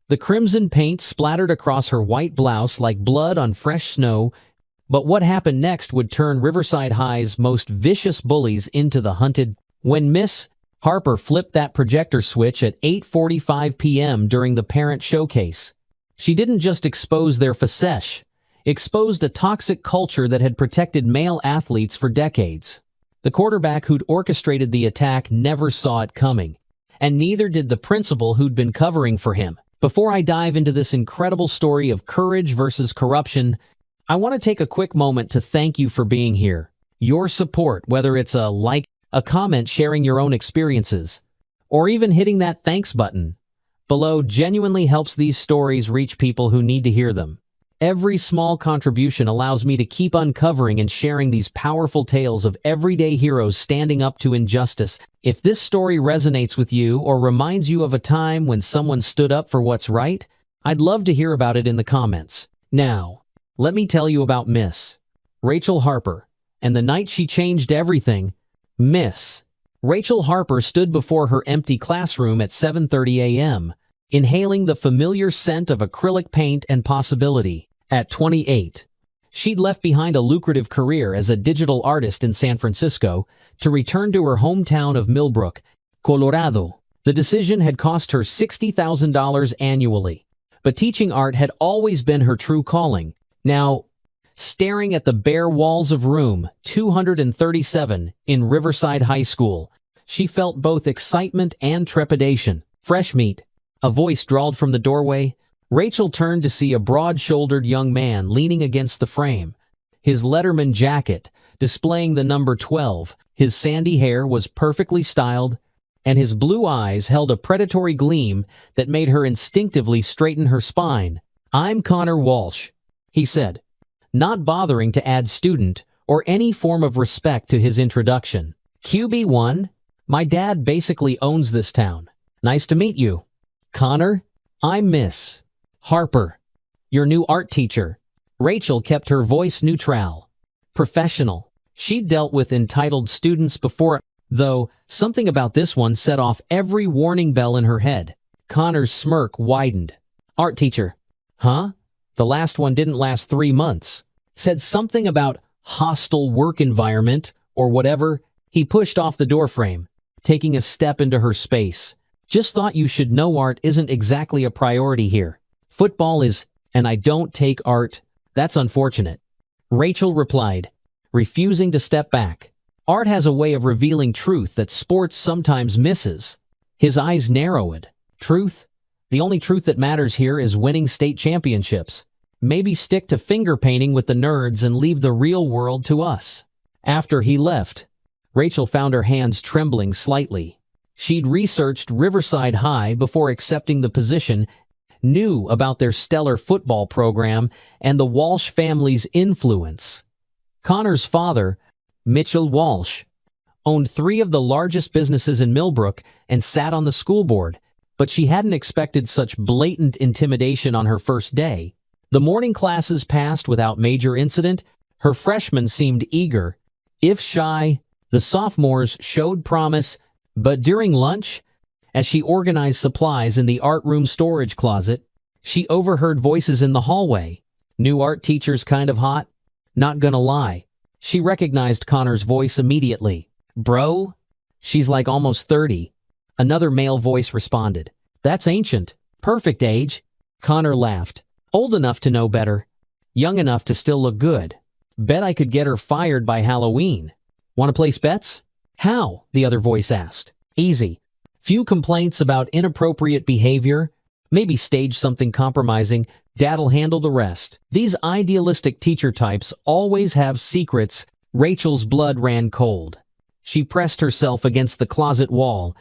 The crimson paint splattered across her white blouse like blood on fresh snow, but what happened next would turn Riverside High's most vicious bullies into the hunted. When Miss Harper flipped that projector switch at 8:45 p.m. during the parent showcase, she didn't just expose their facade, exposed a toxic culture that had protected male athletes for decades. The quarterback who'd orchestrated the attack never saw it coming, and neither did the principal who'd been covering for him. Before I dive into this incredible story of courage versus corruption, I want to take a quick moment to thank you for being here. Your support, whether it's a like, a comment sharing your own experiences, or even hitting that thanks button below, genuinely helps these stories reach people who need to hear them. Every small contribution allows me to keep uncovering and sharing these powerful tales of everyday heroes standing up to injustice. If this story resonates with you or reminds you of a time when someone stood up for what's right, I'd love to hear about it in the comments. Now, let me tell you about Miss Rachel Harper and the night she changed everything. Miss Rachel Harper stood before her empty classroom at 7:30 a.m., inhaling the familiar scent of acrylic paint and possibility. At 28, she'd left behind a lucrative career as a digital artist in San Francisco to return to her hometown of Millbrook, Colorado. The decision had cost her $60,000 annually, but teaching art had always been her true calling. Now, staring at the bare walls of room 237 in Riverside High School, she felt both excitement and trepidation. Fresh meat, a voice drawled from the doorway. Rachel turned to see a broad-shouldered young man leaning against the frame, his Letterman jacket displaying the number 12. His sandy hair was perfectly styled, and his blue eyes held a predatory gleam that made her instinctively straighten her spine. "I'm Connor Walsh," he said, not bothering to add student or any form of respect to his introduction. "QB1, my dad basically owns this town. Nice to meet you. Connor, I'm Miss Harper, your new art teacher." Rachel kept her voice neutral, professional. She'd dealt with entitled students before, though something about this one set off every warning bell in her head. Connor's smirk widened. "Art teacher, huh? The last one didn't last 3 months. Said something about hostile work environment or whatever." He pushed off the doorframe, taking a step into her space. "Just thought you should know art isn't exactly a priority here. Football is, and I don't take art. That's unfortunate," Rachel replied, refusing to step back. "Art has a way of revealing truth that sports sometimes misses." His eyes narrowed. "Truth? The only truth that matters here is winning state championships. Maybe stick to finger painting with the nerds and leave the real world to us." After he left, Rachel found her hands trembling slightly. She'd researched Riverside High before accepting the position, knew about their stellar football program and the Walsh family's influence. Connor's father, Mitchell Walsh, owned 3 of the largest businesses in Millbrook and sat on the school board, but she hadn't expected such blatant intimidation on her first day. The morning classes passed without major incident. Her freshmen seemed eager, if shy. The sophomores showed promise, but during lunch, as she organized supplies in the art room storage closet, she overheard voices in the hallway. "New art teacher's kind of hot. Not gonna lie." She recognized Connor's voice immediately. "Bro, she's like almost 30. Another male voice responded. "That's ancient. Perfect age." Connor laughed. "Old enough to know better. Young enough to still look good. Bet I could get her fired by Halloween. Want to place bets?" "How?" the other voice asked. "Easy. Few complaints about inappropriate behavior. Maybe stage something compromising. Dad'll handle the rest." These idealistic teacher types always have secrets. Rachel's blood ran cold. She pressed herself against the closet wall,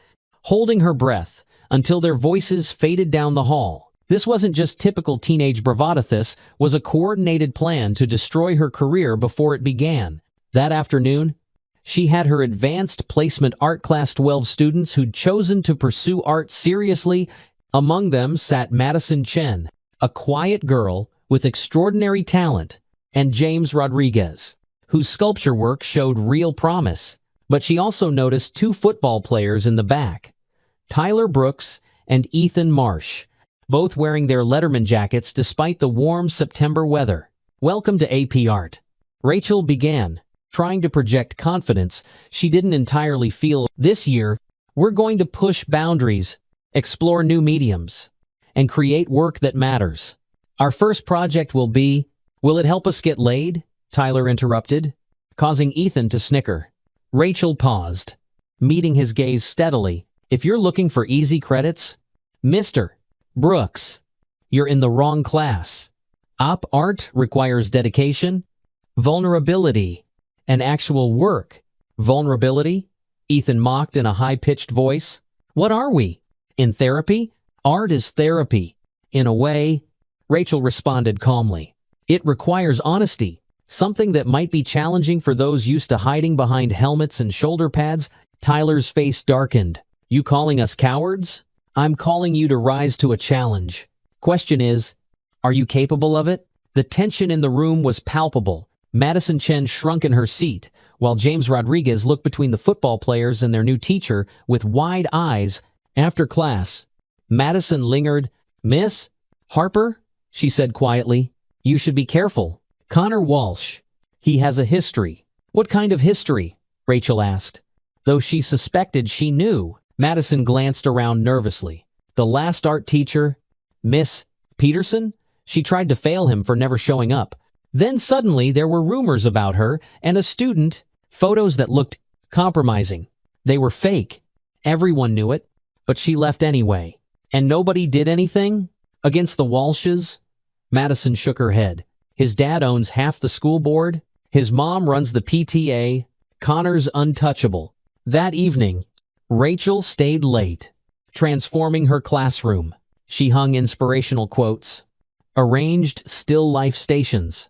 holding her breath until their voices faded down the hall. This wasn't just typical teenage bravado. This was a coordinated plan to destroy her career before it began. That afternoon, she had her advanced placement art class 12 students who'd chosen to pursue art seriously. Among them sat Madison Chen, a quiet girl with extraordinary talent, and James Rodriguez, whose sculpture work showed real promise. But she also noticed 2 football players in the back, Tyler Brooks and Ethan Marsh, both wearing their Letterman jackets despite the warm September weather. "Welcome to AP Art," Rachel began, trying to project confidence she didn't entirely feel. "This year, we're going to push boundaries, explore new mediums, and create work that matters. Our first project will be—" "Will it help us get laid?" Tyler interrupted, causing Ethan to snicker. Rachel paused, meeting his gaze steadily. "If you're looking for easy credits, Mr. Brooks, you're in the wrong class. Op art requires dedication, vulnerability, and actual work." "Vulnerability?" Ethan mocked in a high-pitched voice. "What are we? In therapy?" "Art is therapy, in a way," Rachel responded calmly. "It requires honesty, something that might be challenging for those used to hiding behind helmets and shoulder pads." Tyler's face darkened. "You calling us cowards?" "I'm calling you to rise to a challenge. Question is, are you capable of it?" The tension in the room was palpable. Madison Chen shrunk in her seat, while James Rodriguez looked between the football players and their new teacher with wide eyes. After class, Madison lingered. "Miss Harper," she said quietly, "you should be careful. Connor Walsh, he has a history." "What kind of history?" Rachel asked, though she suspected she knew. Madison glanced around nervously. "The last art teacher, Miss Peterson, she tried to fail him for never showing up. Then suddenly there were rumors about her and a student, photos that looked compromising. They were fake. Everyone knew it, but she left anyway. And nobody did anything? Against the Walshes?" Madison shook her head. "His dad owns half the school board. His mom runs the PTA. Connor's untouchable." That evening, Rachel stayed late, transforming her classroom. She hung inspirational quotes, arranged still life stations,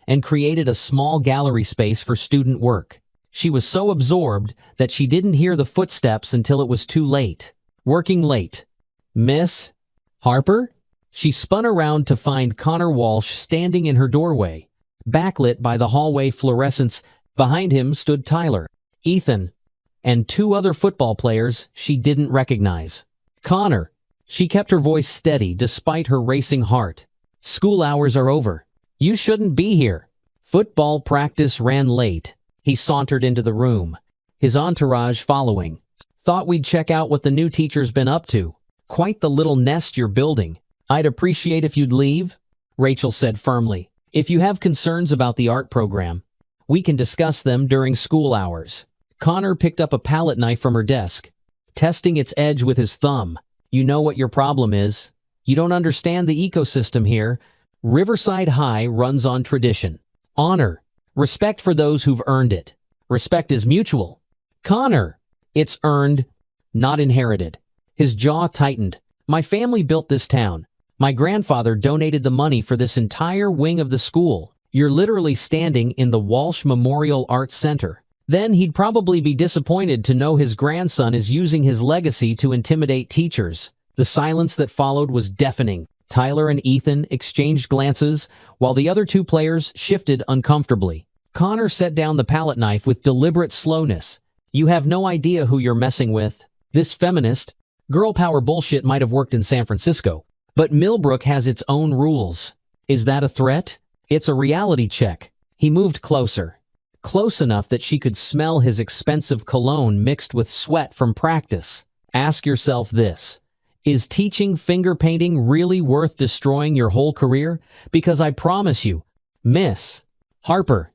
and created a small gallery space for student work. She was so absorbed that she didn't hear the footsteps until it was too late. Working late. "Miss Harper?" She spun around to find Connor Walsh standing in her doorway, backlit by the hallway fluorescents. Behind him stood Tyler, Ethan, and two other football players she didn't recognize. "Connor," she kept her voice steady despite her racing heart. "School hours are over. You shouldn't be here." Football practice ran late. He sauntered into the room, his entourage following. "Thought we'd check out what the new teacher's been up to. Quite the little nest you're building." "I'd appreciate if you'd leave," Rachel said firmly. "If you have concerns about the art program, we can discuss them during school hours." Connor picked up a palette knife from her desk, testing its edge with his thumb. "You know what your problem is. You don't understand the ecosystem here. Riverside High runs on tradition, honor, respect for those who've earned it. Respect is mutual. Connor, it's earned, not inherited." His jaw tightened. "My family built this town. My grandfather donated the money for this entire wing of the school. You're literally standing in the Walsh Memorial Arts Center." Then he'd probably be disappointed to know his grandson is using his legacy to intimidate teachers. The silence that followed was deafening. Tyler and Ethan exchanged glances, while the other two players shifted uncomfortably. Connor set down the palette knife with deliberate slowness. "You have no idea who you're messing with. This feminist, girl power bullshit might have worked in San Francisco, but Millbrook has its own rules. Is that a threat?" "It's a reality check." He moved closer. Close enough that she could smell his expensive cologne mixed with sweat from practice. "Ask yourself this. Is teaching finger painting really worth destroying your whole career? Because I promise you, Miss Harper,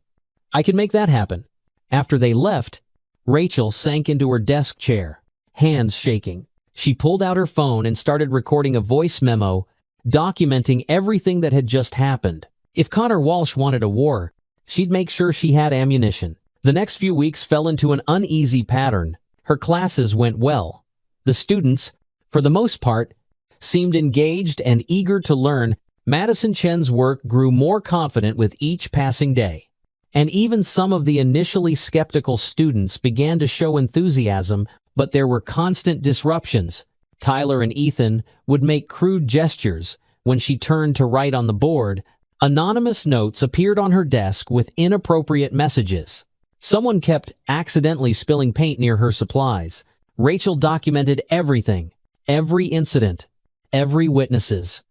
I can make that happen." After they left, Rachel sank into her desk chair, hands shaking. She pulled out her phone and started recording a voice memo, documenting everything that had just happened. If Connor Walsh wanted a war, she'd make sure she had ammunition. The next few weeks fell into an uneasy pattern. Her classes went well. The students, for the most part, seemed engaged and eager to learn. Madison Chen's work grew more confident with each passing day. And even some of the initially skeptical students began to show enthusiasm, but there were constant disruptions. Tyler and Ethan would make crude gestures when she turned to write on the board. Anonymous notes appeared on her desk with inappropriate messages. Someone kept accidentally spilling paint near her supplies. Rachel documented everything, every incident, every witnesses,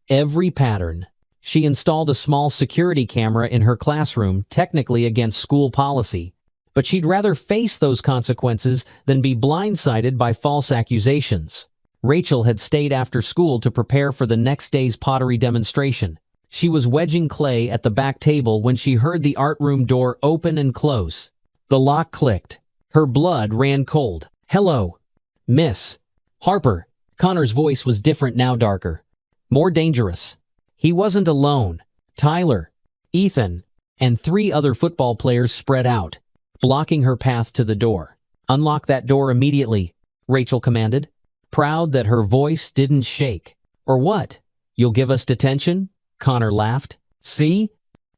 every pattern. She installed a small security camera in her classroom, technically against school policy, but she'd rather face those consequences than be blindsided by false accusations. Rachel had stayed after school to prepare for the next day's pottery demonstration. She was wedging clay at the back table when she heard the art room door open and close. The lock clicked. Her blood ran cold. "Hello, Miss Harper." Connor's voice was different now, darker, more dangerous. He wasn't alone. Tyler, Ethan, and 3 other football players spread out, blocking her path to the door. "Unlock that door immediately," Rachel commanded, proud that her voice didn't shake. "Or what? You'll give us detention?" Connor laughed. "See?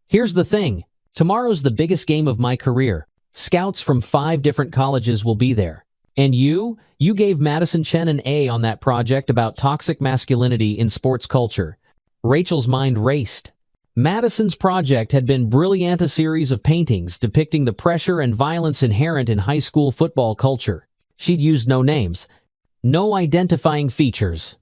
Here's the thing. Tomorrow's the biggest game of my career. Scouts from 5 different colleges will be there. And you gave Madison Chen an A on that project about toxic masculinity in sports culture." Rachel's mind raced. Madison's project had been brilliant, a series of paintings depicting the pressure and violence inherent in high school football culture. She'd used no names, no identifying features.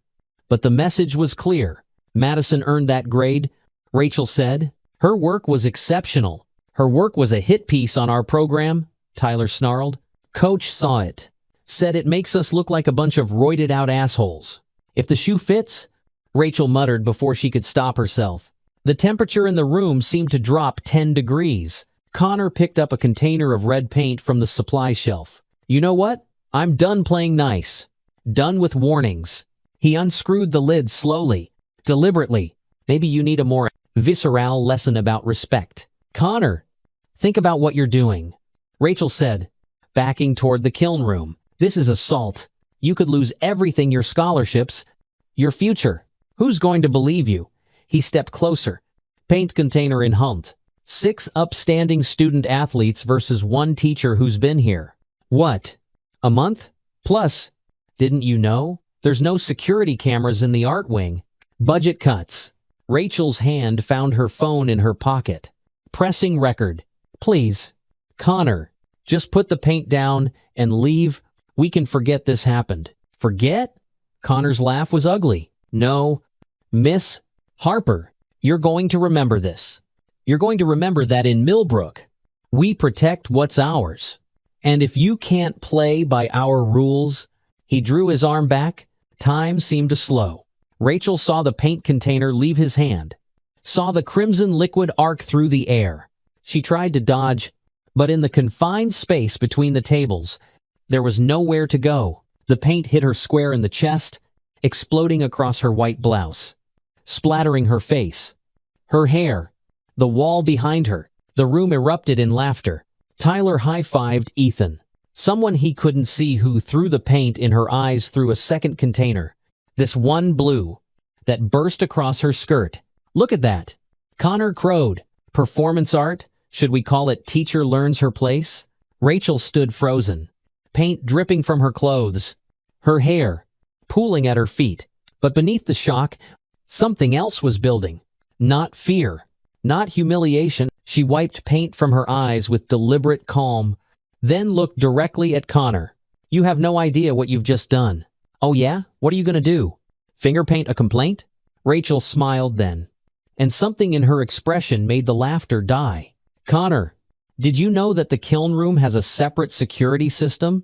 But the message was clear. Madison earned that grade, Rachel said. Her work was exceptional. Her work was a hit piece on our program, Tyler snarled. Coach saw it. Said it makes us look like a bunch of roided-out assholes. "If the shoe fits," Rachel muttered before she could stop herself. The temperature in the room seemed to drop 10 degrees. Connor picked up a container of red paint from the supply shelf. "You know what? I'm done playing nice. Done with warnings." He unscrewed the lid slowly, deliberately. "Maybe you need a more visceral lesson about respect." "Connor, think about what you're doing," Rachel said, backing toward the kiln room. "This is assault. You could lose everything, your scholarships, your future. Who's going to believe you?" He stepped closer. Paint container in hunt. 6 upstanding student athletes versus 1 teacher who's been here. What? A month? Plus, didn't you know? There's no security cameras in the art wing. Budget cuts. Rachel's hand found her phone in her pocket. Pressing record. "Please, Connor, just put the paint down and leave. We can forget this happened." "Forget?" Connor's laugh was ugly. "No, Miss Harper, you're going to remember this. You're going to remember that in Millbrook, we protect what's ours. And if you can't play by our rules..." He drew his arm back. Time seemed to slow. Rachel saw the paint container leave his hand, saw the crimson liquid arc through the air. She tried to dodge, but in the confined space between the tables, there was nowhere to go. The paint hit her square in the chest, exploding across her white blouse, splattering her face, her hair, the wall behind her. The room erupted in laughter. Tyler high-fived Ethan, someone he couldn't see, who threw the paint in her eyes through a second container. This one blue that burst across her skirt. "Look at that," Connor crowed. "Performance art? Should we call it teacher learns her place?" Rachel stood frozen, paint dripping from her clothes, her hair pooling at her feet. But beneath the shock, something else was building. Not fear, not humiliation. She wiped paint from her eyes with deliberate calm, then looked directly at Connor. "You have no idea what you've just done." "Oh yeah? What are you gonna do? Finger paint a complaint?" Rachel smiled then, and something in her expression made the laughter die. "Connor, did you know that the kiln room has a separate security system?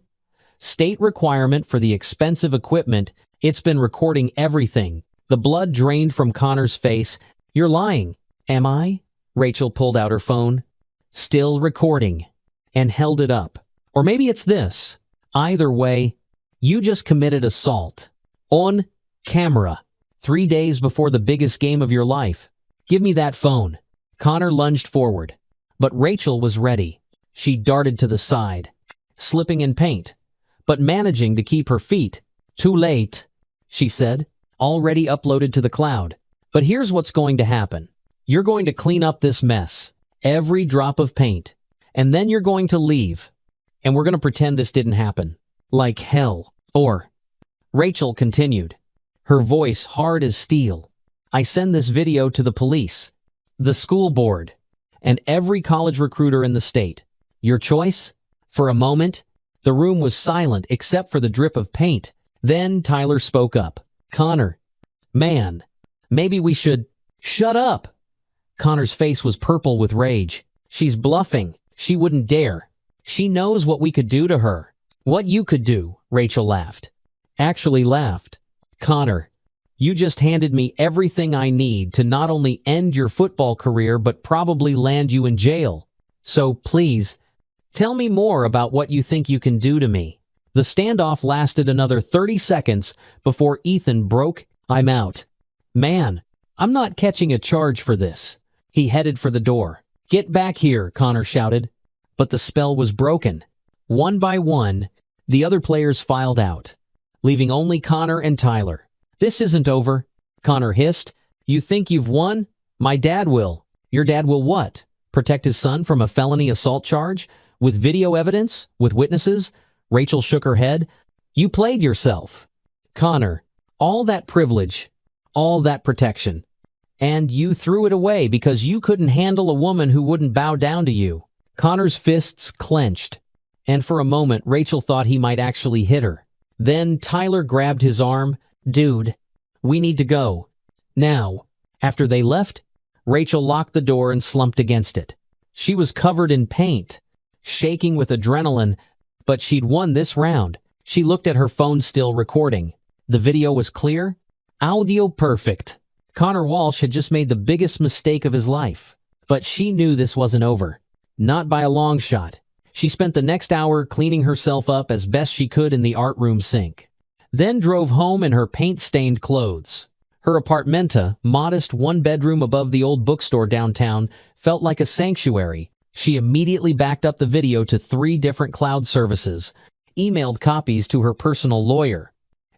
State requirement for the expensive equipment. It's been recording everything." The blood drained from Connor's face. "You're lying." "Am I?" Rachel pulled out her phone. "Still recording," and held it up. "Or maybe it's this. Either way, you just committed assault. On camera. 3 days before the biggest game of your life. Give me that phone." Connor lunged forward, but Rachel was ready. She darted to the side, slipping in paint, but managing to keep her feet. "Too late," she said. "Already uploaded to the cloud. But here's what's going to happen. You're going to clean up this mess, every drop of paint, and then you're going to leave. And we're going to pretend this didn't happen. Like hell. Or..." Rachel continued, her voice hard as steel. "I send this video to the police, the school board, and every college recruiter in the state. Your choice?" For a moment, the room was silent except for the drip of paint. Then Tyler spoke up. "Connor, Man, maybe we should... Shut up! Connor's face was purple with rage. She's bluffing. She wouldn't dare. She knows what we could do to her. What you could do, Rachel laughed. Actually laughed. Connor, you just handed me everything I need to not only end your football career but probably land you in jail. So please, tell me more about what you think you can do to me. The standoff lasted another 30 seconds before Ethan broke, "I'm out." Man, I'm not catching a charge for this. He headed for the door. Get back here, Connor shouted. But the spell was broken. One by one, the other players filed out, leaving only Connor and Tyler. This isn't over, Connor hissed. You think you've won? My dad will. Your dad will what? Protect his son from a felony assault charge? With video evidence? With witnesses? Rachel shook her head. You played yourself. Connor, all that privilege, all that protection. And you threw it away because you couldn't handle a woman who wouldn't bow down to you. Connor's fists clenched, and for a moment Rachel thought he might actually hit her. Then Tyler grabbed his arm. Dude, we need to go. Now. After they left, Rachel locked the door and slumped against it. She was covered in paint, shaking with adrenaline, but she'd won this round. She looked at her phone still recording. The video was clear. Audio perfect. Connor Walsh had just made the biggest mistake of his life. But she knew this wasn't over. Not by a long shot. She spent the next hour cleaning herself up as best she could in the art room sink. Then drove home in her paint-stained clothes. Her apartmenta, modest one-bedroom above the old bookstore downtown, felt like a sanctuary. She immediately backed up the video to 3 different cloud services, emailed copies to her personal lawyer,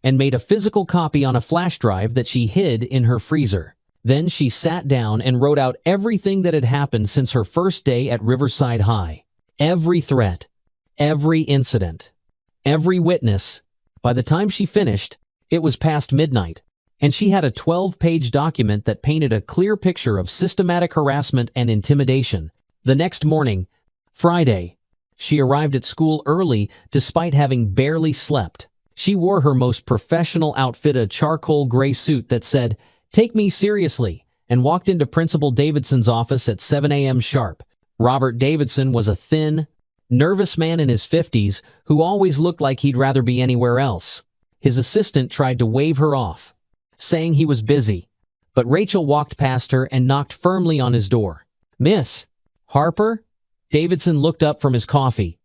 and made a physical copy on a flash drive that she hid in her freezer. Then she sat down and wrote out everything that had happened since her first day at Riverside High. Every threat, every incident, every witness. By the time she finished, it was past midnight, and she had a 12-page document that painted a clear picture of systematic harassment and intimidation. The next morning, Friday, she arrived at school early despite having barely slept. She wore her most professional outfit, a charcoal gray suit that said, "Take me seriously," and walked into Principal Davidson's office at 7 a.m. sharp. Robert Davidson was a thin, nervous man in his 50s who always looked like he'd rather be anywhere else. His assistant tried to wave her off, saying he was busy, but Rachel walked past her and knocked firmly on his door. "Miss Harper?" Davidson looked up from his coffee,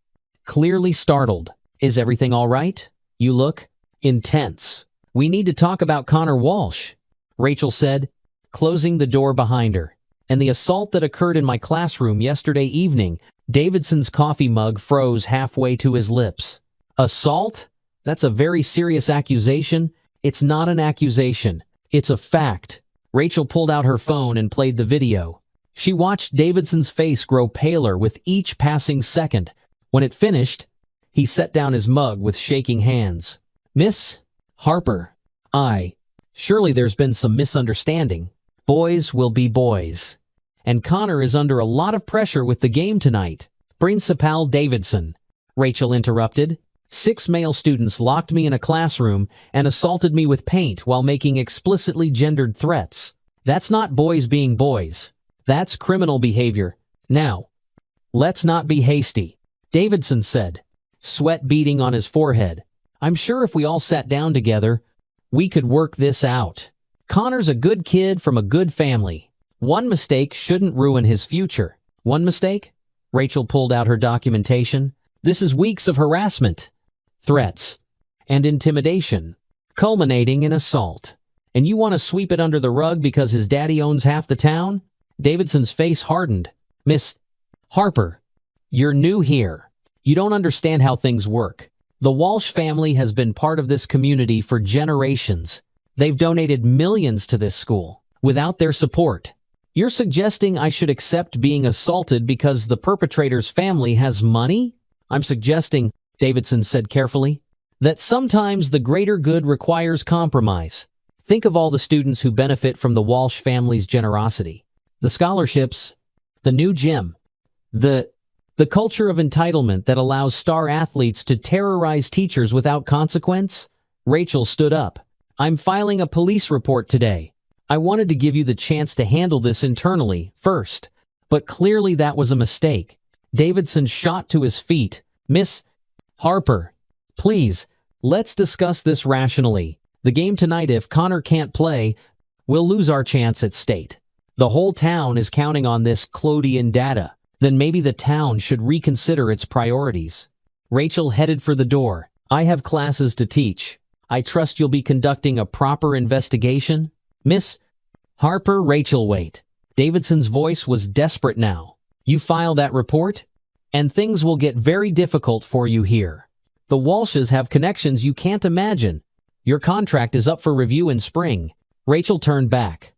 clearly startled. "Is everything all right? You look intense. We need to talk about Connor Walsh," Rachel said, closing the door behind her. "And the assault that occurred in my classroom yesterday evening." Davidson's coffee mug froze halfway to his lips. "Assault? That's a very serious accusation." "It's not an accusation. It's a fact." Rachel pulled out her phone and played the video. She watched Davidson's face grow paler with each passing second. When it finished, he set down his mug with shaking hands. "Miss Harper, surely there's been some misunderstanding. Boys will be boys. And Connor is under a lot of pressure with the game tonight." "Principal Davidson," Rachel interrupted. 6 male students locked me in a classroom and assaulted me with paint while making explicitly gendered threats. That's not boys being boys. That's criminal behavior. Now, let's not be hasty," Davidson said, sweat beading on his forehead. "I'm sure if we all sat down together, we could work this out. Connor's a good kid from a good family. One mistake shouldn't ruin his future." "One mistake?" Rachel pulled out her documentation. "This is weeks of harassment, threats, and intimidation, culminating in assault. And you want to sweep it under the rug because his daddy owns half the town?" Davidson's face hardened. "Miss Harper, you're new here. You don't understand how things work. The Walsh family has been part of this community for generations. They've donated millions to this school. Without their support, you're suggesting I should accept being assaulted because the perpetrator's family has money?" "I'm suggesting," Davidson said carefully, "that sometimes the greater good requires compromise. Think of all the students who benefit from the Walsh family's generosity. The scholarships, the new gym, the culture of entitlement that allows star athletes to terrorize teachers without consequence." Rachel stood up. I'm filing a police report today. I wanted to give you the chance to handle this internally first, but clearly that was a mistake. Davidson shot to his feet. Miss Harper, please, let's discuss this rationally. The game tonight, if Connor can't play, we'll lose our chance at state. The whole town is counting on this Clodian data. Then maybe the town should reconsider its priorities. Rachel headed for the door. I have classes to teach. I trust you'll be conducting a proper investigation? Miss Harper, Rachel, wait. Davidson's voice was desperate now. You file that report, and things will get very difficult for you here. The Walshes have connections you can't imagine. Your contract is up for review in spring. Rachel turned back,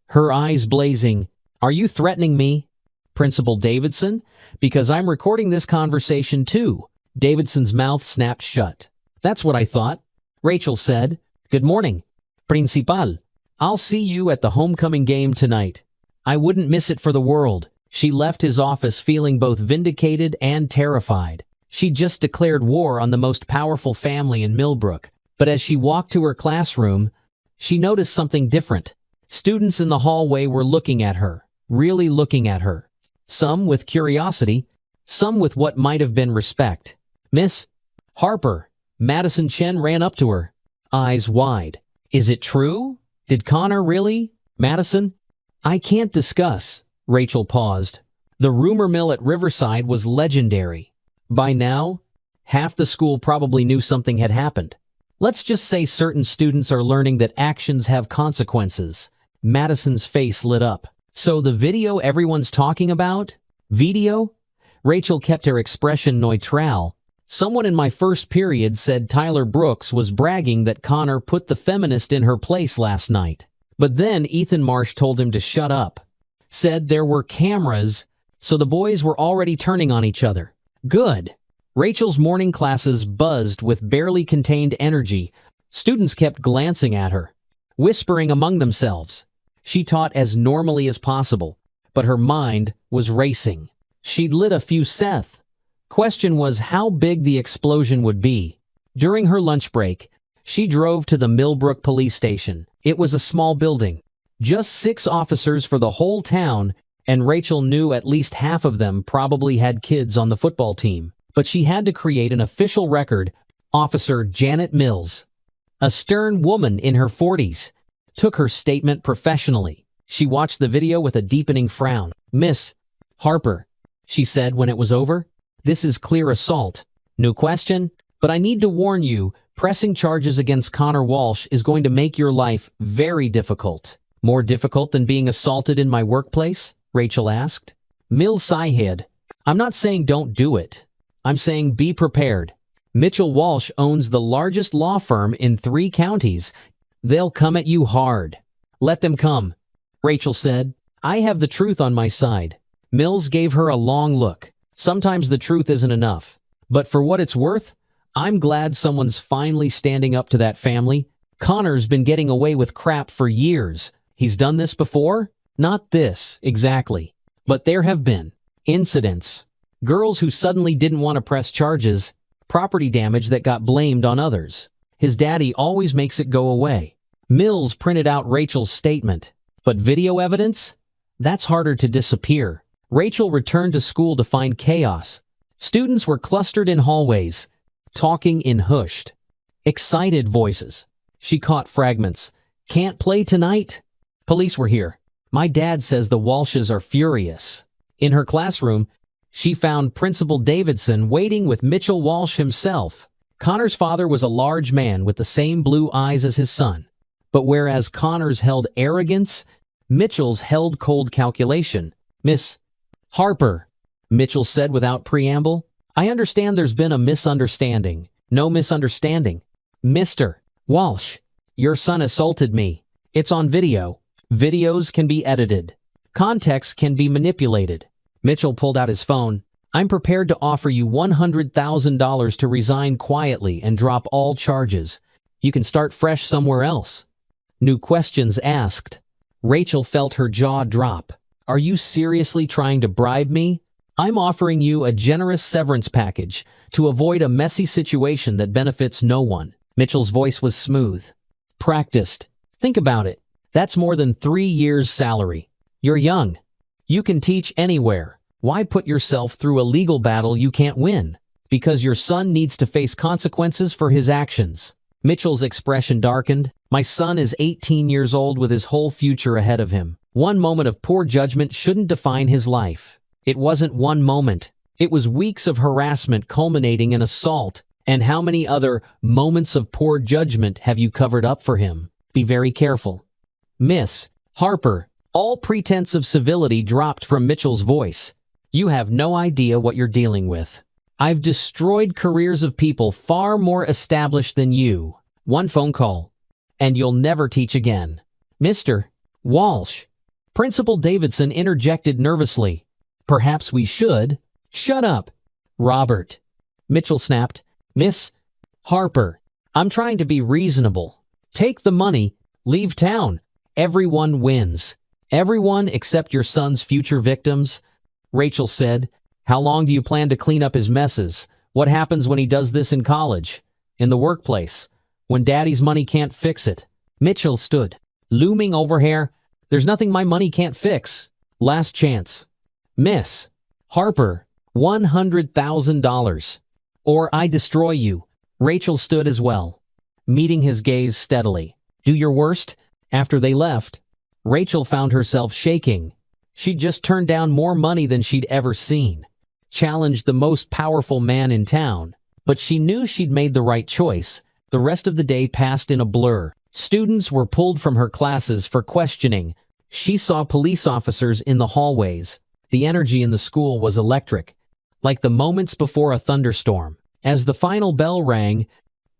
her eyes blazing. Are you threatening me, Principal Davidson? Because I'm recording this conversation too. Davidson's mouth snapped shut. That's what I thought. Rachel said, Good morning, Principal. I'll see you at the homecoming game tonight. I wouldn't miss it for the world. She left his office feeling both vindicated and terrified. She'd just declared war on the most powerful family in Millbrook. But as she walked to her classroom, she noticed something different. Students in the hallway were looking at her, really looking at her. Some with curiosity, some with what might have been respect. Miss Harper, Madison Chen ran up to her, eyes wide. Is it true? Did Connor really? Madison? I can't discuss. Rachel paused. The rumor mill at Riverside was legendary. By now, half the school probably knew something had happened. Let's just say certain students are learning that actions have consequences. Madison's face lit up. So the video everyone's talking about? Video? Rachel kept her expression neutral. Someone in my first period said Tyler Brooks was bragging that Connor put the feminist in her place last night. But then Ethan Marsh told him to shut up. Said there were cameras, so the boys were already turning on each other. Good. Rachel's morning classes buzzed with barely contained energy. Students kept glancing at her, whispering among themselves. She taught as normally as possible, but her mind was racing. She'd lit a few Seth. Question was how big the explosion would be. During her lunch break, she drove to the Millbrook police station. It was a small building, just 6 officers for the whole town, and Rachel knew at least half of them probably had kids on the football team. But she had to create an official record. Officer Janet Mills, a stern woman in her 40s, took her statement professionally. She watched the video with a deepening frown. Miss Harper, she said when it was over, this is clear assault. No question, but I need to warn you, pressing charges against Connor Walsh is going to make your life very difficult. More difficult than being assaulted in my workplace? Rachel asked. Mills sighed. I'm not saying don't do it. I'm saying be prepared. Mitchell Walsh owns the largest law firm in 3 counties. They'll come at you hard. Let them come, Rachel said. I have the truth on my side. Mills gave her a long look. Sometimes the truth isn't enough. But for what it's worth, I'm glad someone's finally standing up to that family. Connor's been getting away with crap for years. He's done this before? Not this, exactly. But there have been incidents. Girls who suddenly didn't want to press charges, property damage that got blamed on others. His daddy always makes it go away. Mills printed out Rachel's statement. But video evidence? That's harder to disappear. Rachel returned to school to find chaos. Students were clustered in hallways, talking in hushed, excited voices. She caught fragments. Can't play tonight? Police were here. My dad says the Walshes are furious. In her classroom, she found Principal Davidson waiting with Mitchell Walsh himself. Connor's father was a large man with the same blue eyes as his son. But whereas Connor's held arrogance, Mitchell's held cold calculation. Miss Harper, Mitchell said without preamble, I understand there's been a misunderstanding. No misunderstanding. Mr. Walsh, your son assaulted me. It's on video. Videos can be edited. Context can be manipulated. Mitchell pulled out his phone. I'm prepared to offer you $100,000 to resign quietly and drop all charges. You can start fresh somewhere else. New questions asked. Rachel felt her jaw drop. Are you seriously trying to bribe me? I'm offering you a generous severance package to avoid a messy situation that benefits no one. Mitchell's voice was smooth. practiced. Think about it. That's more than 3 years' salary. You're young. You can teach anywhere. Why put yourself through a legal battle you can't win? Because your son needs to face consequences for his actions. Mitchell's expression darkened. My son is 18 years old with his whole future ahead of him. One moment of poor judgment shouldn't define his life. It wasn't one moment. It was weeks of harassment culminating in assault. And how many other moments of poor judgment have you covered up for him? Be very careful. Miss Harper. All pretense of civility dropped from Mitchell's voice. You have no idea what you're dealing with. I've destroyed careers of people far more established than you. One phone call, and you'll never teach again. Mr. Walsh. Principal Davidson interjected nervously. Perhaps we should. Shut up. Robert. Mitchell snapped. Miss Harper, I'm trying to be reasonable. Take the money, leave town. Everyone wins. Everyone except your son's future victims. Rachel said, how long do you plan to clean up his messes? What happens when he does this in college? In the workplace? When daddy's money can't fix it? Mitchell stood, looming over here. There's nothing my money can't fix. Last chance. Miss Harper, $100,000. Or I destroy you. Rachel stood as well, meeting his gaze steadily. Do your worst. After they left, Rachel found herself shaking. She'd just turned down more money than she'd ever seen, challenged the most powerful man in town, but she knew she'd made the right choice. The rest of the day passed in a blur. Students were pulled from her classes for questioning. She saw police officers in the hallways. The energy in the school was electric, like the moments before a thunderstorm. As the final bell rang,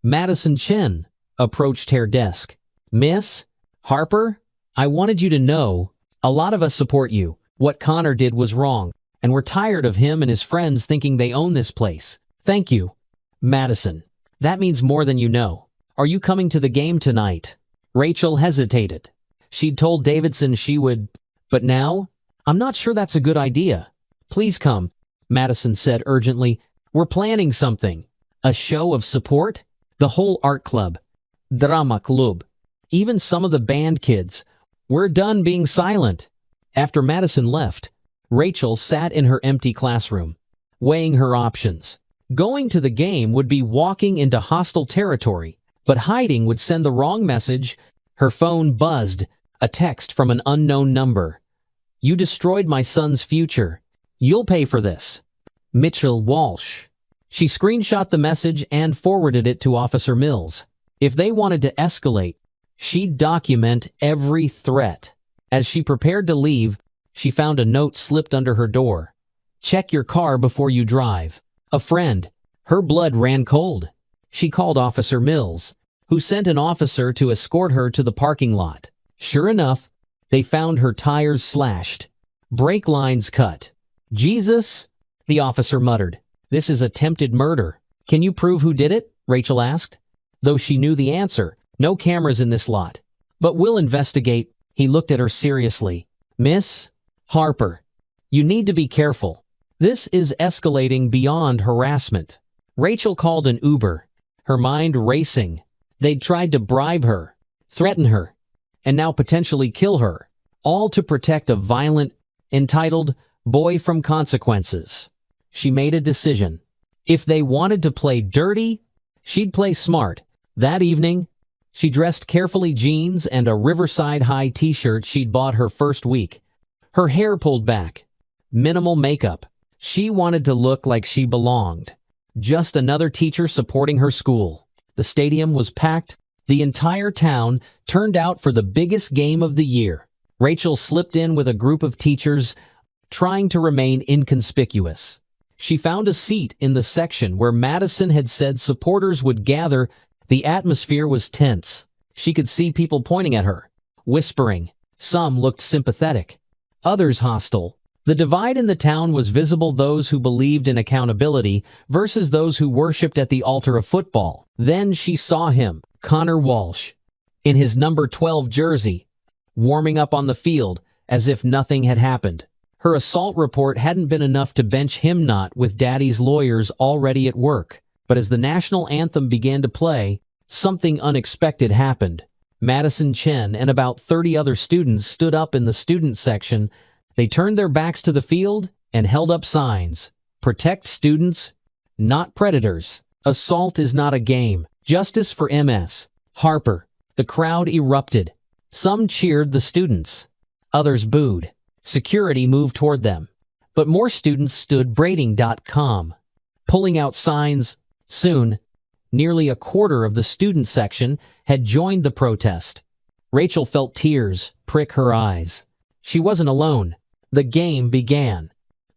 Madison Chen approached her desk. Miss Harper, I wanted you to know, a lot of us support you. What Connor did was wrong, and we're tired of him and his friends thinking they own this place. Thank you. Madison, that means more than you know. Are you coming to the game tonight? Rachel hesitated. She'd told Davidson she would, but now? I'm not sure that's a good idea. Please come, Madison said urgently. We're planning something. A show of support? The whole art club, drama club, even some of the band kids. We're done being silent. After Madison left, Rachel sat in her empty classroom, weighing her options. Going to the game would be walking into hostile territory, but hiding would send the wrong message. Her phone buzzed, a text from an unknown number. You destroyed my son's future. You'll pay for this. Mitchell Walsh. She screenshot the message and forwarded it to Officer Mills. If they wanted to escalate, she'd document every threat. As she prepared to leave, she found a note slipped under her door. Check your car before you drive. A friend. Her blood ran cold. She called Officer Mills, who sent an officer to escort her to the parking lot. Sure enough, they found her tires slashed, brake lines cut. Jesus, the officer muttered. This is attempted murder. Can you prove who did it? Rachel asked. Though she knew the answer, no cameras in this lot. But we'll investigate. He looked at her seriously. Miss Harper, you need to be careful. This is escalating beyond harassment. Rachel called an Uber, her mind racing. They'd tried to bribe her, threaten her, and now potentially kill her, all to protect a violent, entitled boy from consequences. She made a decision. If they wanted to play dirty, she'd play smart. That evening, she dressed carefully, jeans and a Riverside High t-shirt she'd bought her first week. Her hair pulled back. Minimal makeup. She wanted to look like she belonged. Just another teacher supporting her school. The stadium was packed. The entire town turned out for the biggest game of the year. Rachel slipped in with a group of teachers, trying to remain inconspicuous. She found a seat in the section where Madison had said supporters would gather. The atmosphere was tense. She could see people pointing at her, whispering. Some looked sympathetic, others hostile. The divide in the town was visible: those who believed in accountability versus those who worshipped at the altar of football. Then she saw him, Connor Walsh, in his number 12 jersey, warming up on the field as if nothing had happened. Her assault report hadn't been enough to bench him, not with Daddy's lawyers already at work. But as the national anthem began to play, something unexpected happened. Madison Chen and about 30 other students stood up in the student section. They turned their backs to the field and held up signs. Protect students, not predators. Assault is not a game. Justice for Ms. Harper. The crowd erupted. Some cheered the students. Others booed. Security moved toward them. But more students stood braiding.com, pulling out signs. Soon, nearly a quarter of the student section had joined the protest. Rachel felt tears prick her eyes. She wasn't alone. The game began.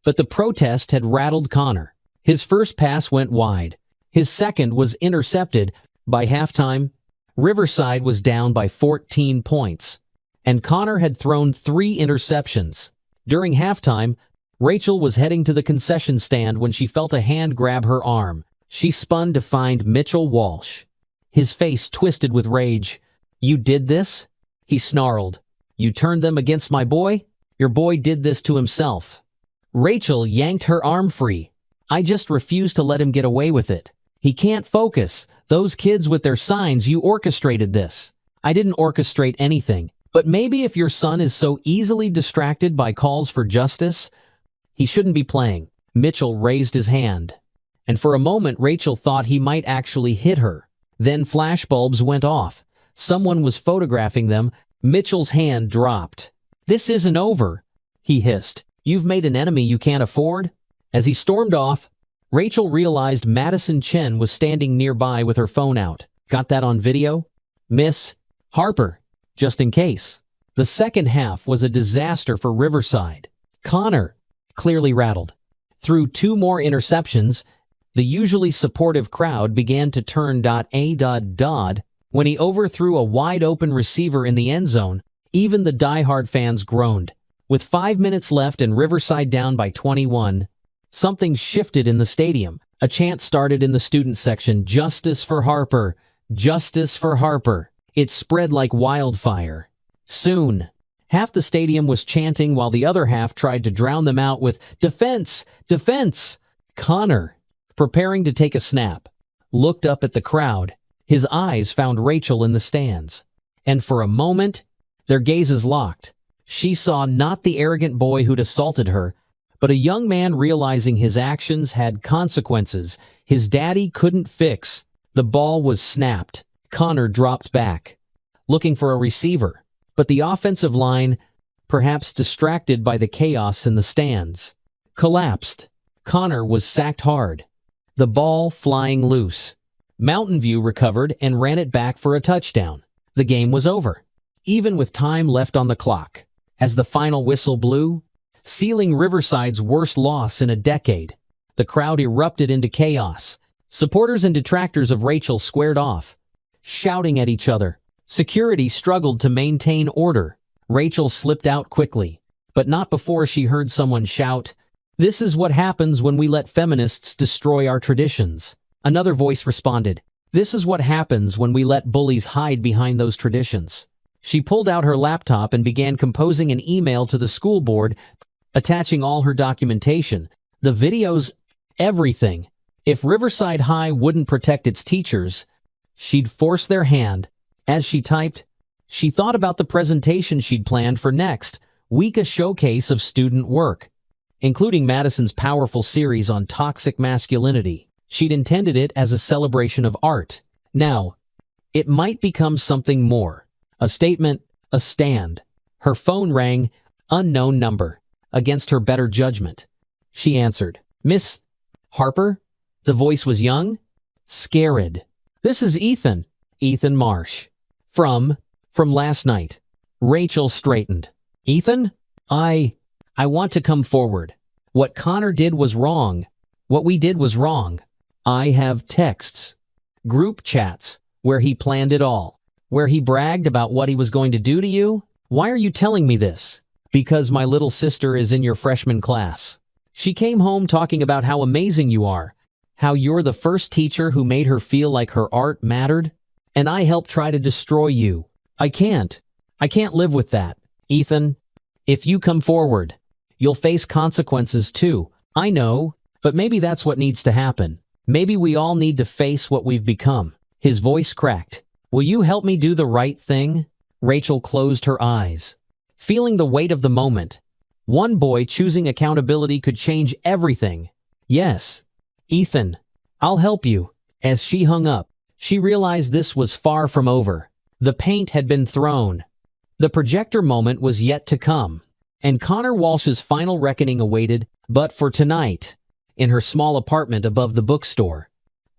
But the protest had rattled Connor. His first pass went wide. His second was intercepted. By halftime, Riverside was down by 14 points, and Connor had thrown 3 interceptions. During halftime, Rachel was heading to the concession stand when she felt a hand grab her arm. She spun to find Mitchell Walsh. His face twisted with rage. "You did this?" he snarled. "You turned them against my boy? Your boy did this to himself." Rachel yanked her arm free. "I just refuse to let him get away with it. He can't focus. Those kids with their signs, you orchestrated this." "I didn't orchestrate anything. But maybe if your son is so easily distracted by calls for justice, he shouldn't be playing." Mitchell raised his hand, and for a moment Rachel thought he might actually hit her. Then flashbulbs went off. Someone was photographing them. Mitchell's hand dropped. "This isn't over," he hissed. "You've made an enemy you can't afford." As he stormed off, Rachel realized Madison Chen was standing nearby with her phone out. "Got that on video?" "Miss Harper, just in case." The second half was a disaster for Riverside. Connor, clearly rattled, threw 2 more interceptions. The usually supportive crowd began to turn a. When he overthrew a wide-open receiver in the end zone. Even the diehard fans groaned. With 5 minutes left and Riverside down by 21, something shifted in the stadium. A chant started in the student section, "Justice for Harper! Justice for Harper!" It spread like wildfire. Soon, half the stadium was chanting while the other half tried to drown them out with "Defense! Defense!" Connor, preparing to take a snap, looked up at the crowd. His eyes found Rachel in the stands. And for a moment, their gazes locked. She saw not the arrogant boy who'd assaulted her, but a young man realizing his actions had consequences his daddy couldn't fix. The ball was snapped. Connor dropped back, looking for a receiver, but the offensive line, perhaps distracted by the chaos in the stands, collapsed. Connor was sacked hard, the ball flying loose. Mountain View recovered and ran it back for a touchdown. The game was over, even with time left on the clock. As the final whistle blew, sealing Riverside's worst loss in a decade, the crowd erupted into chaos. Supporters and detractors of Rachel squared off, shouting at each other. Security struggled to maintain order. Rachel slipped out quickly, but not before she heard someone shout, "This is what happens when we let feminists destroy our traditions." Another voice responded, "This is what happens when we let bullies hide behind those traditions." She pulled out her laptop and began composing an email to the school board, attaching all her documentation, the videos, everything. If Riverside High wouldn't protect its teachers, she'd force their hand. As she typed, she thought about the presentation she'd planned for next week, a showcase of student work, including Madison's powerful series on toxic masculinity. She'd intended it as a celebration of art. Now, it might become something more. A statement, a stand. Her phone rang, unknown number. Against her better judgment, she answered. "Miss Harper?" The voice was young, scared. "This is Ethan. Ethan Marsh. From last night." Rachel straightened. "Ethan? I want to come forward. What Connor did was wrong. What we did was wrong. I have texts, group chats, where he planned it all, where he bragged about what he was going to do to you. Why are you telling me this?" "Because my little sister is in your freshman class. She came home talking about how amazing you are, how you're the first teacher who made her feel like her art mattered, and I helped try to destroy you. I can't live with that. Ethan, if you come forward, you'll face consequences too. I know, but maybe that's what needs to happen. Maybe we all need to face what we've become." His voice cracked. Will you help me do the right thing? Rachel closed her eyes, feeling the weight of the moment. One boy choosing accountability could change everything. Yes, Ethan, I'll help you. As she hung up, she realized this was far from over. The paint had been thrown. The projector moment was yet to come, and Connor Walsh's final reckoning awaited, but for tonight. In her small apartment above the bookstore,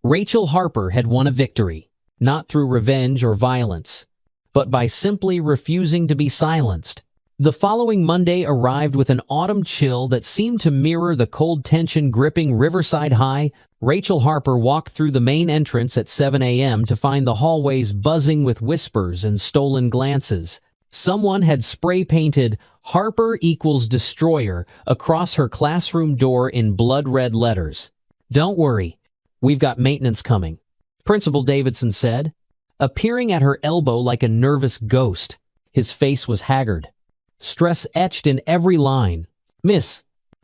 Rachel Harper had won a victory, not through revenge or violence, but by simply refusing to be silenced. The following Monday arrived with an autumn chill that seemed to mirror the cold tension gripping Riverside High. Rachel Harper walked through the main entrance at 7 a.m. to find the hallways buzzing with whispers and stolen glances. Someone had spray-painted "Harper equals Destroyer" across her classroom door in blood-red letters. "Don't worry, we've got maintenance coming," Principal Davidson said, appearing at her elbow like a nervous ghost. His face was haggard, stress etched in every line. "Miss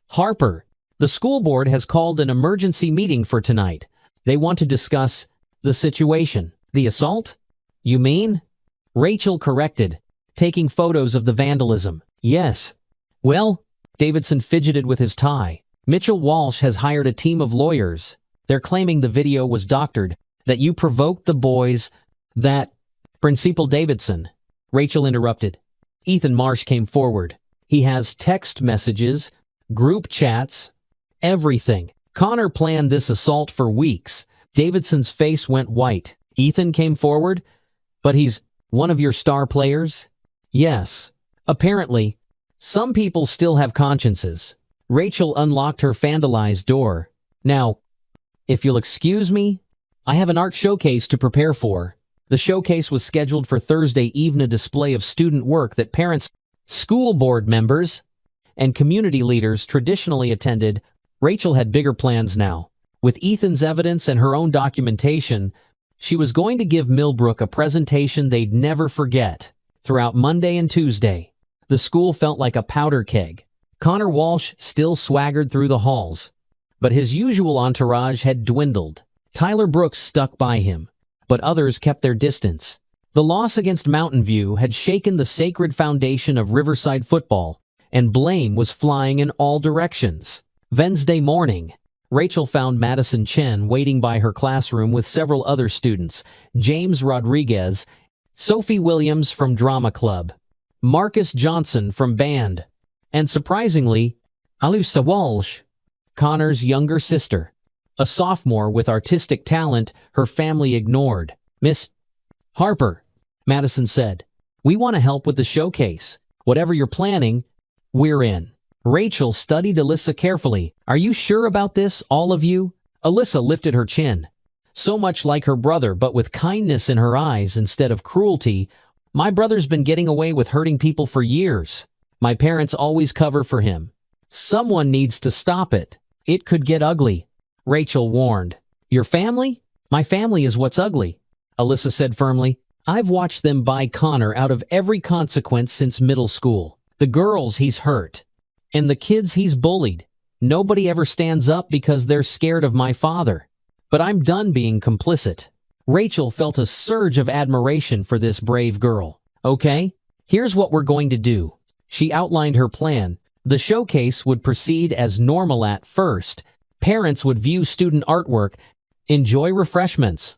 Harper, the school board has called an emergency meeting for tonight. They want to discuss the situation." "The assault? You mean?" Rachel corrected, taking photos of the vandalism. "Yes." "Well," Davidson fidgeted with his tie, "Mitchell Walsh has hired a team of lawyers. They're claiming the video was doctored, that you provoked the boys, that—" "Principal Davidson," Rachel interrupted. Ethan Marsh came forward. "He has text messages, group chats, everything. Connor planned this assault for weeks." Davidson's face went white. Ethan came forward. "But he's one of your star players?" "Yes. Apparently, some people still have consciences." Rachel unlocked her vandalized door. "Now, if you'll excuse me, I have an art showcase to prepare for." The showcase was scheduled for Thursday evening, a display of student work that parents, school board members, and community leaders traditionally attended. Rachel had bigger plans now. With Ethan's evidence and her own documentation, she was going to give Millbrook a presentation they'd never forget. Throughout Monday and Tuesday, the school felt like a powder keg. Connor Walsh still swaggered through the halls, but his usual entourage had dwindled. Tyler Brooks stuck by him, but others kept their distance. The loss against Mountain View had shaken the sacred foundation of Riverside football, and blame was flying in all directions. Wednesday morning, Rachel found Madison Chen waiting by her classroom with several other students: James Rodriguez, Sophie Williams from Drama Club, Marcus Johnson from Band, and surprisingly, Alyssa Walsh, Connor's younger sister. A sophomore with artistic talent her family ignored. "Miss Harper," Madison said, "we want to help with the showcase. Whatever you're planning, we're in." Rachel studied Alyssa carefully. "Are you sure about this, all of you?" Alyssa lifted her chin. So much like her brother, but with kindness in her eyes instead of cruelty. "My brother's been getting away with hurting people for years. My parents always cover for him. Someone needs to stop it. It could get ugly," Rachel warned. "Your family? My family is what's ugly," Alyssa said firmly. "I've watched them buy Connor out of every consequence since middle school. The girls he's hurt, and the kids he's bullied. Nobody ever stands up because they're scared of my father. But I'm done being complicit." Rachel felt a surge of admiration for this brave girl. "Okay, here's what we're going to do." She outlined her plan. The showcase would proceed as normal at first. Parents would view student artwork, enjoy refreshments,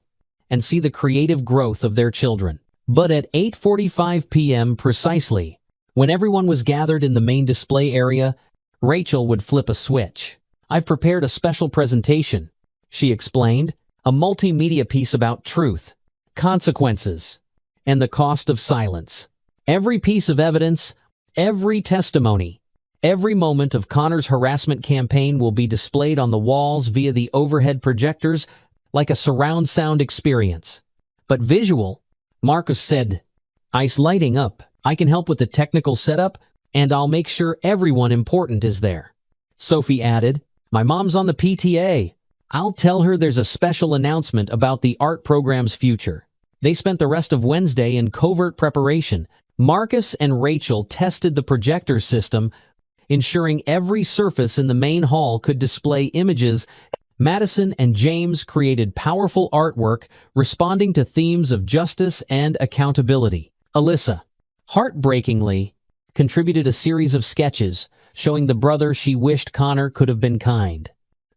and see the creative growth of their children. But at 8:45 p.m. precisely, when everyone was gathered in the main display area, Rachel would flip a switch. "I've prepared a special presentation," she explained, "a multimedia piece about truth, consequences, and the cost of silence. Every piece of evidence, every testimony, every moment of Connor's harassment campaign will be displayed on the walls via the overhead projectors like a surround sound experience. But visual," Marcus said, "ice lighting up. I can help with the technical setup, and I'll make sure everyone important is there." Sophie added, "My mom's on the PTA. I'll tell her there's a special announcement about the art program's future." They spent the rest of Wednesday in covert preparation. Marcus and Rachel tested the projector system, ensuring every surface in the main hall could display images Madison and James created powerful artwork responding to themes of justice and accountability. Alyssa, heartbreakingly, contributed a series of sketches showing the brother she wished Connor could have been kind.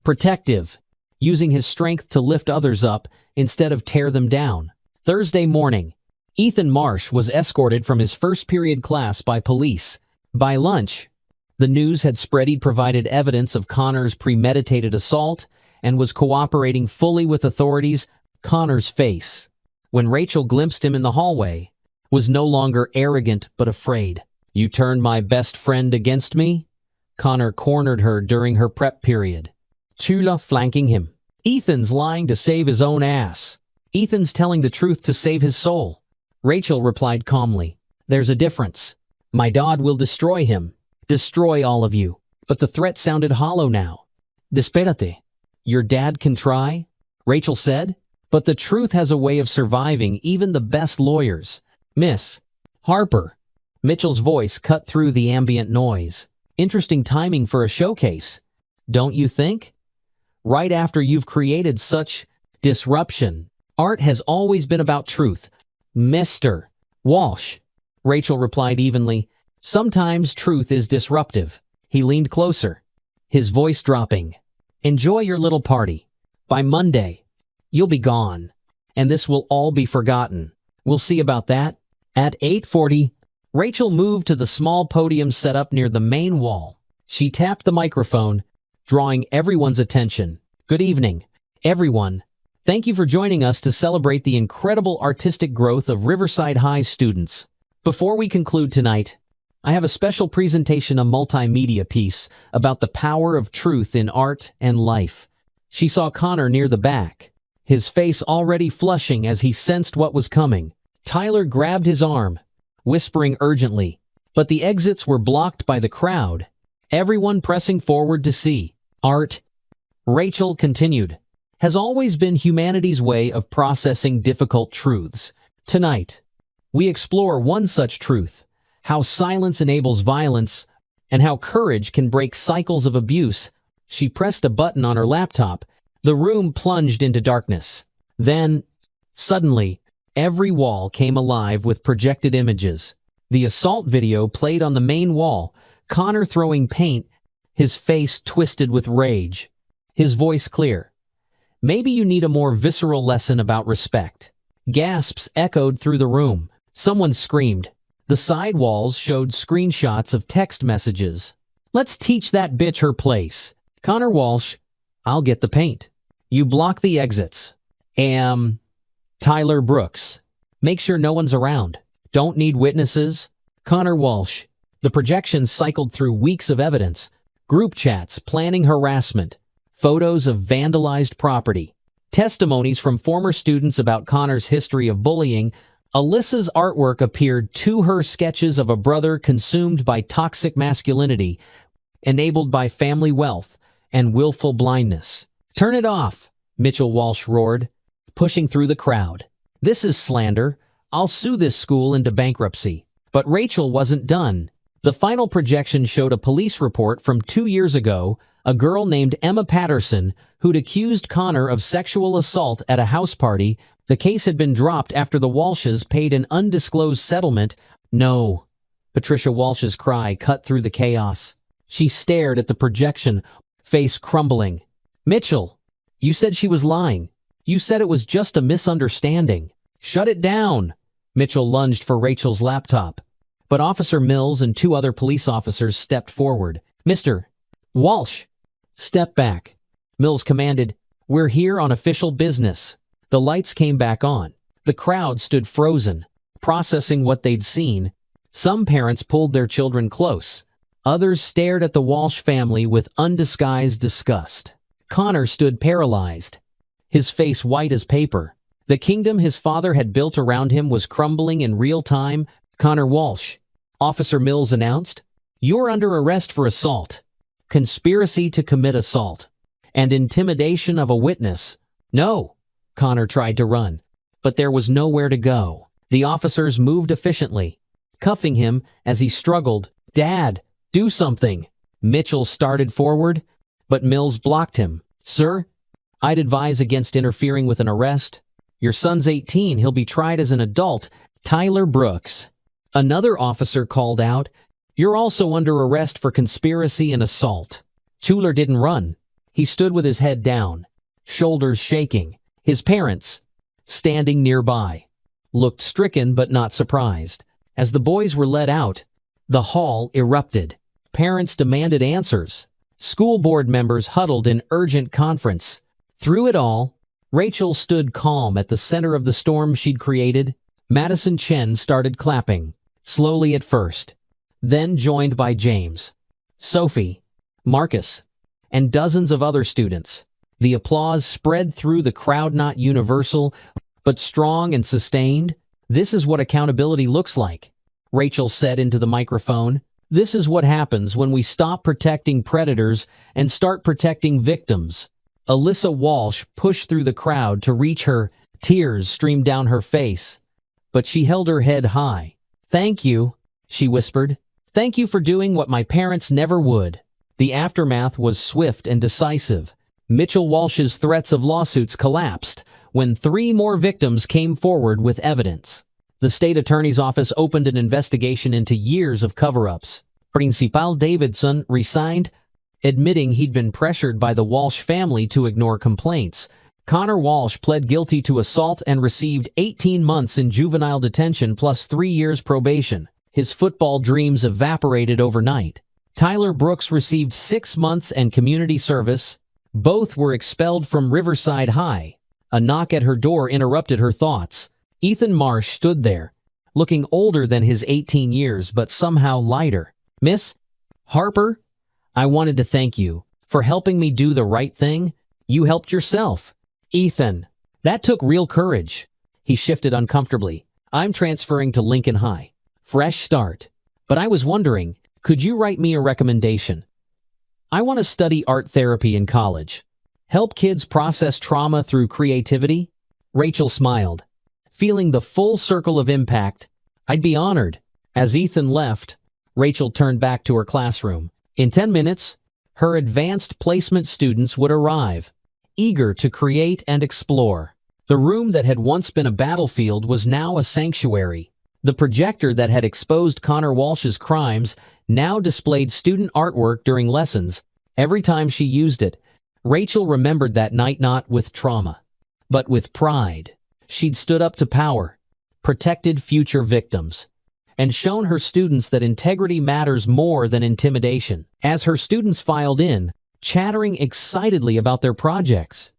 Protective, using his strength to lift others up instead of tear them down. Thursday morning, Ethan Marsh was escorted from his first period class by police. By lunch, the news had spread he'd provided evidence of Connor's premeditated assault and was cooperating fully with authorities. Connor's face, when Rachel glimpsed him in the hallway, was no longer arrogant but afraid. "You turned my best friend against me?" Connor cornered her during her prep period. Chula flanking him. "Ethan's lying to save his own ass. Ethan's telling the truth to save his soul." Rachel replied calmly, "There's a difference. My dad will destroy him. Destroy all of you." But the threat sounded hollow now. "Despérate. Your dad can try," Rachel said, "but the truth has a way of surviving even the best lawyers." "Miss Harper." Mitchell's voice cut through the ambient noise. "Interesting timing for a showcase, don't you think? Right after you've created such disruption. Art has always been about truth, Mr. Walsh." Rachel replied evenly, "Sometimes truth is disruptive." He leaned closer, his voice dropping. "Enjoy your little party. By Monday, you'll be gone, and this will all be forgotten. We'll see about that." At 8:40, Rachel moved to the small podium set up near the main wall. She tapped the microphone, drawing everyone's attention. "Good evening, everyone. Thank you for joining us to celebrate the incredible artistic growth of Riverside High's students. Before we conclude tonight, I have a special presentation, a multimedia piece about the power of truth in art and life." She saw Connor near the back, his face already flushing as he sensed what was coming. Tyler grabbed his arm, whispering urgently, but the exits were blocked by the crowd, everyone pressing forward to see. "Art," Rachel continued, "has always been humanity's way of processing difficult truths. Tonight, we explore one such truth, how silence enables violence, and how courage can break cycles of abuse." She pressed a button on her laptop. The room plunged into darkness. Then, suddenly, every wall came alive with projected images. The assault video played on the main wall, Connor throwing paint, his face twisted with rage, his voice clear. "Maybe you need a more visceral lesson about respect." Gasps echoed through the room. Someone screamed. The side walls showed screenshots of text messages. "Let's teach that bitch her place. Connor Walsh, I'll get the paint. You block the exits. Tyler Brooks. Make sure no one's around. Don't need witnesses. Connor Walsh." The projections cycled through weeks of evidence, group chats planning harassment, photos of vandalized property, testimonies from former students about Connor's history of bullying. Alyssa's artwork appeared, to her sketches of a brother consumed by toxic masculinity, enabled by family wealth and willful blindness. "Turn it off," Mitchell Walsh roared, pushing through the crowd. "This is slander. I'll sue this school into bankruptcy." But Rachel wasn't done. The final projection showed a police report from 2 years ago, a girl named Emma Patterson who'd accused Connor of sexual assault at a house party. The case had been dropped after the Walshes paid an undisclosed settlement. "No." Patricia Walsh's cry cut through the chaos. She stared at the projection, face crumbling. "Mitchell, you said she was lying. You said it was just a misunderstanding." "Shut it down." Mitchell lunged for Rachel's laptop, but Officer Mills and 2 other police officers stepped forward. "Mr. Walsh, step back," Mills commanded. "We're here on official business." The lights came back on. The crowd stood frozen, processing what they'd seen. Some parents pulled their children close. Others stared at the Walsh family with undisguised disgust. Connor stood paralyzed, his face white as paper. The kingdom his father had built around him was crumbling in real time. "Connor Walsh," Officer Mills announced, "you're under arrest for assault, conspiracy to commit assault, and intimidation of a witness." "No." Connor tried to run, but there was nowhere to go. The officers moved efficiently, cuffing him as he struggled. "Dad, do something." Mitchell started forward, but Mills blocked him. "Sir, I'd advise against interfering with an arrest. Your son's 18, he'll be tried as an adult. Tyler Brooks. Another officer called out, you're also under arrest for conspiracy and assault. Tuller didn't run. He stood with his head down, shoulders shaking. His parents, standing nearby, looked stricken but not surprised. As the boys were led out, the hall erupted. Parents demanded answers. School board members huddled in urgent conference. Through it all, Rachel stood calm at the center of the storm she'd created. Madison Chen started clapping, slowly at first, then joined by James, Sophie, Marcus, and dozens of other students. The applause spread through the crowd, not universal, but strong and sustained. This is what accountability looks like, Rachel said into the microphone. This is what happens when we stop protecting predators and start protecting victims. Alyssa Walsh pushed through the crowd to reach her. Tears streamed down her face, but she held her head high. Thank you, she whispered. Thank you for doing what my parents never would. The aftermath was swift and decisive. Mitchell Walsh's threats of lawsuits collapsed when 3 more victims came forward with evidence. The state attorney's office opened an investigation into years of cover-ups. Principal Davidson resigned, admitting he'd been pressured by the Walsh family to ignore complaints. Connor Walsh pled guilty to assault and received 18 months in juvenile detention plus 3 years probation. His football dreams evaporated overnight. Tyler Brooks received 6 months and community service. Both were expelled from Riverside High. A knock at her door interrupted her thoughts. Ethan Marsh stood there, looking older than his 18 years but somehow lighter. Miss Harper, I wanted to thank you for helping me do the right thing. You helped yourself. Ethan, that took real courage. He shifted uncomfortably. I'm transferring to Lincoln High. Fresh start. But I was wondering, could you write me a recommendation? I want to study art therapy in college. Help kids process trauma through creativity? Rachel smiled, feeling the full circle of impact. I'd be honored. As Ethan left, Rachel turned back to her classroom. In 10 minutes, her advanced placement students would arrive, eager to create and explore. The room that had once been a battlefield was now a sanctuary. The projector that had exposed Connor Walsh's crimes now displayed student artwork during lessons. Every time she used it, Rachel remembered that night not with trauma, but with pride. She'd stood up to power, protected future victims, and shown her students that integrity matters more than intimidation. As her students filed in, chattering excitedly about their projects,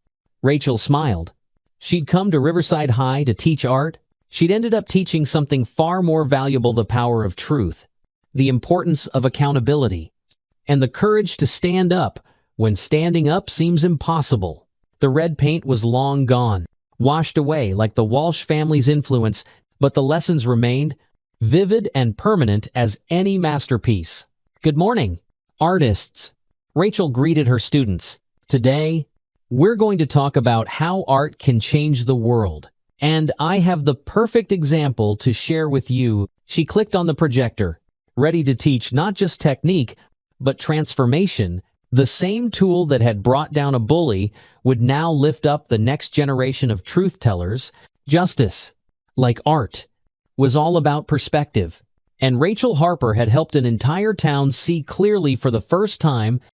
Rachel smiled. She'd come to Riverside High to teach art. She'd ended up teaching something far more valuable: the power of truth, the importance of accountability, and the courage to stand up when standing up seems impossible. The red paint was long gone, washed away like the Walsh family's influence, but the lessons remained, vivid and permanent as any masterpiece. Good morning, artists. Rachel greeted her students. Today, we're going to talk about how art can change the world. And I have the perfect example to share with you. She clicked on the projector, ready to teach not just technique, but transformation. The same tool that had brought down a bully would now lift up the next generation of truth-tellers. Justice, like art, was all about perspective. And Rachel Harper had helped an entire town see clearly for the first time